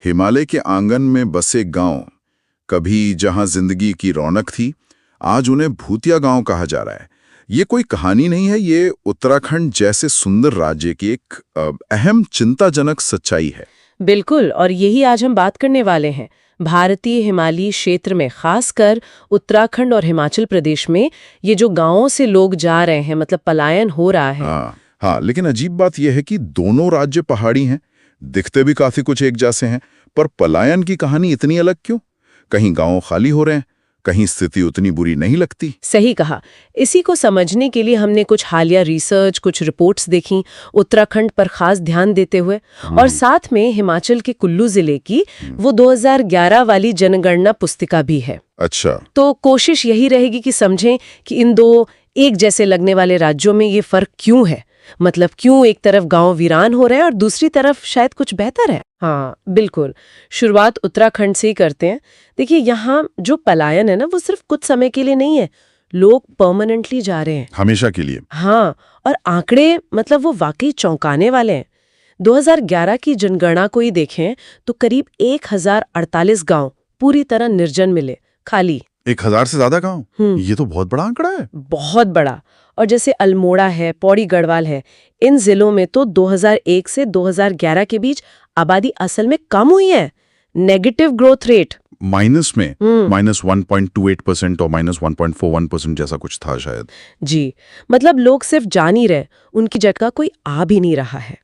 हिमालय के आंगन में बसे गांव, कभी जहां जिंदगी की रौनक थी, आज उन्हें भूतिया गांव कहा जा रहा है। ये कोई कहानी नहीं है, ये उत्तराखंड जैसे सुंदर राज्य की एक अहम चिंताजनक सच्चाई है। बिल्कुल, और यही आज हम बात करने वाले हैं। भारतीय हिमालयी क्षेत्र में, खासकर उत्तराखंड और हिमाचल प्रदेश में, ये जो गांवों से लोग जा रहे हैं, मतलब पलायन हो रहा है। हाँ, लेकिन अजीब बात यह है कि दोनों राज्य पहाड़ी हैं, दिखते भी काफी कुछ एक जैसे हैं, पर पलायन की कहानी इतनी अलग क्यों? कहीं गांव खाली हो रहे हैं, कहीं स्थिति उतनी बुरी नहीं लगती। सही कहा। इसी को समझने के लिए हमने कुछ हालिया रिसर्च, कुछ रिपोर्ट्स देखी उत्तराखंड पर खास ध्यान देते हुए, और साथ में हिमाचल के कुल्लू जिले की वो 2011 वाली जनगणना पुस्तिका भी है। अच्छा। तो कोशिश यही रहेगी कि समझें कि इन दो एक जैसे लगने वाले राज्यों में ये फर्क क्यों है। मतलब क्यों एक तरफ गांव वीरान हो रहे हैं और दूसरी तरफ शायद कुछ बेहतर है। हाँ बिल्कुल, शुरुआत उत्तराखंड से ही करते हैं। देखिए, यहाँ जो पलायन है ना, वो सिर्फ कुछ समय के लिए नहीं है, लोग परमानेंटली जा रहे हैं, हमेशा के लिए। हाँ, और आंकड़े मतलब वो वाकई चौंकाने वाले हैं। 2011 की जनगणना को ही देखें तो करीब 1048 गांव पूरी तरह निर्जन मिले, खाली। 1000 से ज्यादा गांव? ये तो बहुत बड़ा आंकड़ा है। बहुत बड़ा। और जैसे अल्मोड़ा है, पौड़ी गढ़वाल है, इन जिलों में तो 2001 से 2011 के बीच आबादी असल में कम हुई है। नेगेटिव ग्रोथ रेट, माइनस में, -1.28% और -1.41% जैसा कुछ था शायद। जी, मतलब लोग सिर्फ जा नहीं रहे, उनकी जगह कोई आ भी नहीं रहा है।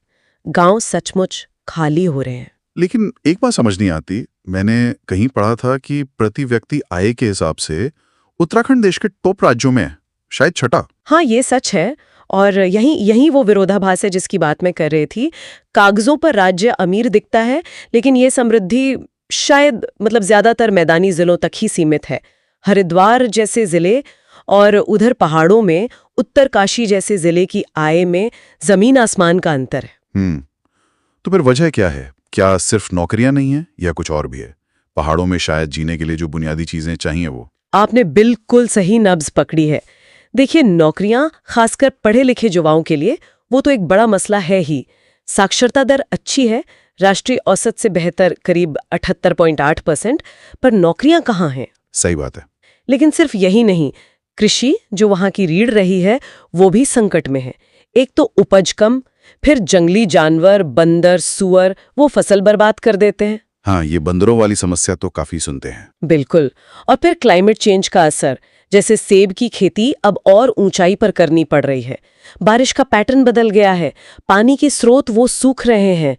गांव सचमुच खाली हो रहे हैं। लेकिन एक बात समझ नहीं आती, मैंने कहीं पढ़ा था कि प्रति व्यक्ति आय के हिसाब से उत्तराखंड देश के टॉप राज्यों में है, शायद छठा। हाँ, ये सच है, और यही वो विरोधाभास है जिसकी बात मैं कर रही थी। कागजों पर राज्य अमीर दिखता है, लेकिन ये समृद्धि शायद मतलब ज्यादातर मैदानी जिलों तक ही सीमित है। हरिद्वार जैसे जिले और उधर पहाड़ों में उत्तरकाशी जैसे जिले की आय में जमीन आसमान का अंतर है। तो फिर वजह क्या है? क्या सिर्फ नौकरियां नहीं है या कुछ और भी है? पहाड़ों में शायद जीने के लिए जो बुनियादी चीजें चाहिए वो। आपने बिल्कुल सही नब्ज पकड़ी है। देखिए, नौकरियां खासकर पढ़े लिखे युवाओं के लिए वो तो एक बड़ा मसला है ही। साक्षरता दर अच्छी है, राष्ट्रीय औसत से बेहतर, करीब 78.8%, पर नौकरियां कहाँ हैं? सही बात है। लेकिन सिर्फ यही नहीं, कृषि जो वहां की रीढ़ रही है वो भी संकट में है। एक तो उपज कम, फिर जंगली जानवर, बंदर, सुअर वो फसल बर्बाद कर देते हैं। हाँ, ये बंदरों वाली समस्या तो काफी सुनते हैं। बिल्कुल। और फिर क्लाइमेट चेंज का असर, जैसे सेब की खेती अब और ऊंचाई पर करनी पड़ रही है, बारिश का पैटर्न बदल गया है, पानी के स्रोत वो सूख रहे हैं,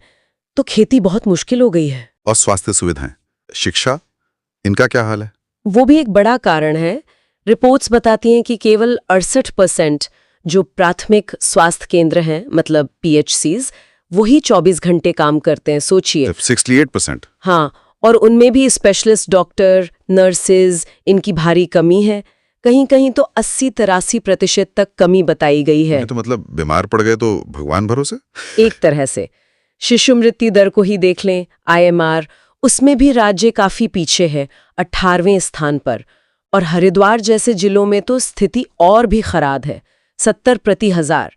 तो खेती बहुत मुश्किल हो गई है। और स्वास्थ्य सुविधाएं, शिक्षा, इनका क्या हाल है? वो भी एक बड़ा कारण है। रिपोर्ट्स बताती हैं कि केवल 68% जो प्राथमिक स्वास्थ्य केंद्र हैं, मतलब PHCs, वही 24 घंटे काम करते हैं। सोचिए, 68%। हाँ, और उनमें भी स्पेशलिस्ट डॉक्टर, नर्सेज, इनकी भारी कमी है। कहीं कहीं तो 80-83% तक कमी बताई गई है। तो मतलब बीमार पड़ गए तो भगवान भरोसे। एक तरह से शिशु मृत्यु दर को ही देख लें, IMR, उसमें भी राज्य काफी पीछे है, 18वें स्थान पर। और हरिद्वार जैसे जिलों में तो स्थिति और भी खराब है, 70 प्रति हजार।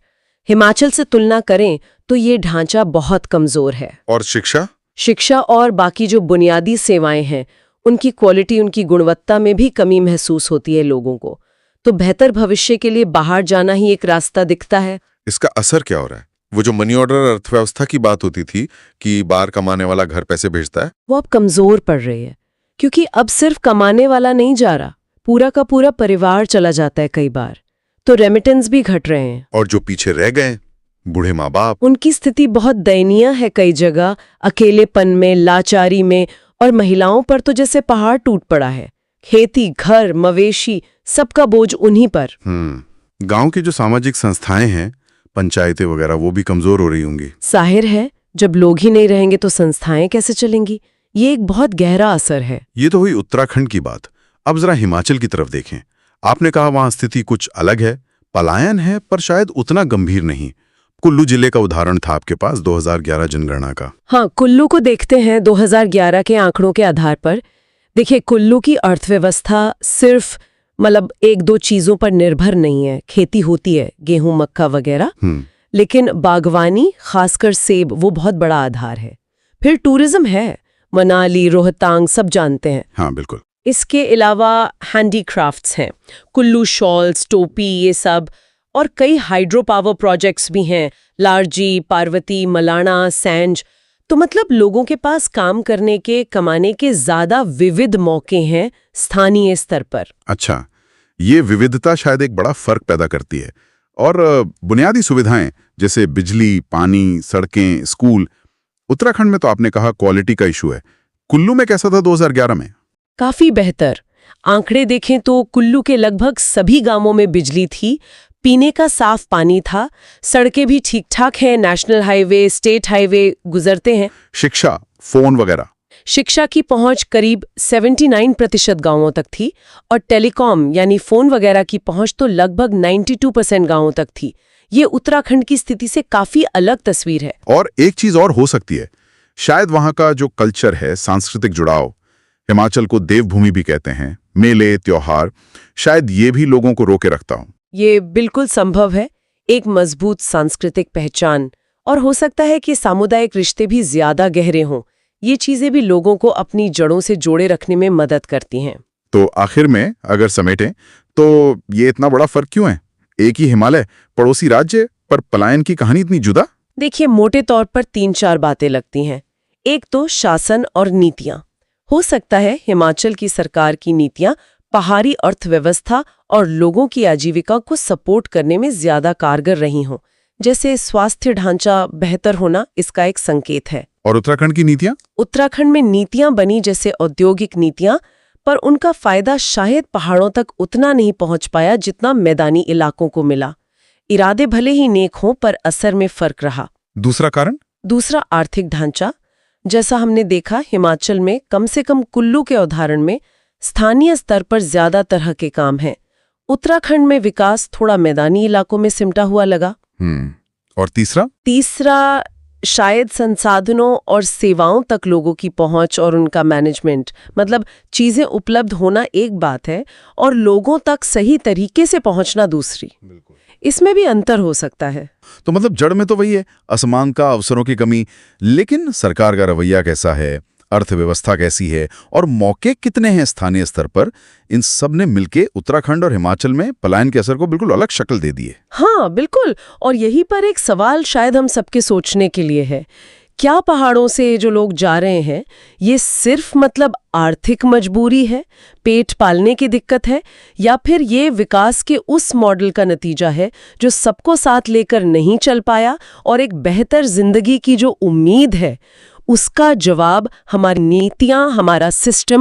हिमाचल से तुलना करें तो ये ढांचा बहुत कमजोर है। और शिक्षा और बाकी जो बुनियादी सेवाएं हैं, उनकी क्वालिटी, उनकी गुणवत्ता में भी कमी महसूस होती है लोगों को। तो बेहतर भविष्य के लिए बाहर जाना ही एक रास्ता दिखता है। इसका असर क्या हो रहा है? वो जो मनी ऑर्डर अर्थव्यवस्था की बात होती थी कि बाहर कमाने वाला घर पैसे भेजता है, वो अब कमजोर पड़ रही है, क्योंकि अब सिर्फ कमाने वाला नहीं जा रहा, पूरा का पूरा परिवार चला जाता है कई बार। तो रेमिटेंस भी घट रहे हैं। और जो पीछे रह गए, बूढ़े माँ बाप, उनकी स्थिति बहुत दयनीय है। कई जगह अकेलेपन में, लाचारी में, और महिलाओं पर तो जैसे पहाड़ टूट पड़ा है। खेती, घर, मवेशी, सबका बोझ उन्हीं पर। गांव की जो सामाजिक संस्थाएं हैं, पंचायतें वगैरह, वो भी कमजोर हो रही होंगी। जाहिर है, जब लोग ही नहीं रहेंगे तो संस्थाएं कैसे चलेंगी? ये एक बहुत गहरा असर है। ये तो हुई उत्तराखंड की बात। अब जरा हिमाचल की तरफ देखें। आपने कहा वहां स्थिति कुछ अलग है, पलायन है, पर शायद उतना गंभीर नहीं। कुल्लू जिले का उदाहरण था आपके पास 2011 जनगणना का। हाँ, कुल्लू को देखते हैं 2011 के आंकड़ों के आधार पर। देखिए, कुल्लू की अर्थव्यवस्था सिर्फ मतलब एक दो चीजों पर निर्भर नहीं है। खेती होती है, गेहूं, मक्का वगैरह, लेकिन बागवानी, खासकर सेब, वो बहुत बड़ा आधार है। फिर टूरिज्म है, मनाली, रोहतांग सब जानते हैं। हाँ बिल्कुल। इसके अलावा हैंडीक्राफ्ट्स हैं, कुल्लू शॉल्स, टोपी, ये सब, और कई हाइड्रो पावर प्रोजेक्ट्स भी हैं, लारजी, पार्वती, मलाना, सैंज। तो मतलब लोगों के पास काम करने के, कमाने के ज्यादा विविध मौके हैं स्थानीय स्तर पर। अच्छा, ये विविधता शायद एक बड़ा फर्क पैदा करती है। और बुनियादी सुविधाएं जैसे बिजली, पानी, सड़कें, स्कूल, उत्तराखंड में तो आपने कहा क्वालिटी का इशू है। कुल्लू में कैसा था 2011 में? काफी बेहतर। आंकड़े देखें तो कुल्लू के लगभग सभी गांवों में बिजली थी, पीने का साफ पानी था, सड़कें भी ठीक ठाक हैं, नेशनल हाईवे, स्टेट हाईवे गुजरते हैं। शिक्षा, फोन वगैरह? शिक्षा की पहुंच करीब 79% गांवों तक थी, और टेलीकॉम यानी फोन वगैरह की पहुंच तो लगभग 92% गांवों तक थी। ये उत्तराखंड की स्थिति से काफी अलग तस्वीर है। और एक चीज और हो सकती है, शायद वहां का जो कल्चर है, सांस्कृतिक जुड़ाव, हिमाचल को देवभूमि भी कहते हैं, मेले, त्योहार, शायद ये भी लोगों को रोके रखता हो। ये बिल्कुल संभव है, एक मजबूत सांस्कृतिक पहचान, और हो सकता है कि सामुदायिक रिश्ते भी ज्यादा गहरे हों। ये चीजें भी लोगों को अपनी जड़ों से जोड़े रखने में मदद करती हैं। तो आखिर में अगर समेटें तो ये इतना बड़ा फर्क क्यों है? एक ही हिमालय, पड़ोसी राज्य, पर पलायन की कहानी इतनी जुदा? देखिए, मोटे तौर पर 3-4 बातें लगती हैं। एक तो शासन और नीतियां। हो सकता है हिमाचल की सरकार की नीतियां पहाड़ी अर्थव्यवस्था और लोगों की आजीविका को सपोर्ट करने में ज्यादा कारगर रही हों। जैसे स्वास्थ्य ढांचा बेहतर होना इसका एक संकेत है। और उत्तराखंड की नीतियां? उत्तराखंड में नीतियां बनी जैसे औद्योगिक नीतियां, पर उनका फायदा शायद पहाड़ों तक उतना नहीं पहुंच पाया जितना मैदानी इलाकों को मिला। इरादे भले ही नेक हों, पर असर में फर्क रहा। दूसरा कारण? दूसरा आर्थिक ढांचा। जैसा हमने देखा, हिमाचल में कम से कम कुल्लू के उदाहरण में स्थानीय स्तर पर ज्यादा तरह के काम हैं। उत्तराखंड में विकास थोड़ा मैदानी इलाकों में सिमटा हुआ लगा। और तीसरा? तीसरा शायद संसाधनों और सेवाओं तक लोगों की पहुंच और उनका मैनेजमेंट। मतलब चीजें उपलब्ध होना एक बात है, और लोगों तक सही तरीके से पहुंचना दूसरी। इसमें भी अंतर हो सकता है। तो मतलब जड़ में तो वही है, असमानता, अवसरों की कमी। लेकिन सरकार का रवैया कैसा है, अर्थव्यवस्था कैसी है, और मौके कितने हैं स्थानीय स्तर पर, इन सब ने मिलके उत्तराखंड और हिमाचल में पलायन के असर को बिल्कुल अलग शक्ल दे दी है। हाँ बिल्कुल। और यही पर एक सवाल शायद हम सबके सोचने के लिए है। क्या पहाड़ों से जो लोग जा रहे हैं, ये सिर्फ मतलब आर्थिक मजबूरी है, पेट पालने की दिक्कत है, या फिर ये विकास के उस मॉडल का नतीजा है जो सबको साथ लेकर नहीं चल पाया, और एक बेहतर जिंदगी की जो उम्मीद है उसका जवाब हमारी नीतियां, हमारा सिस्टम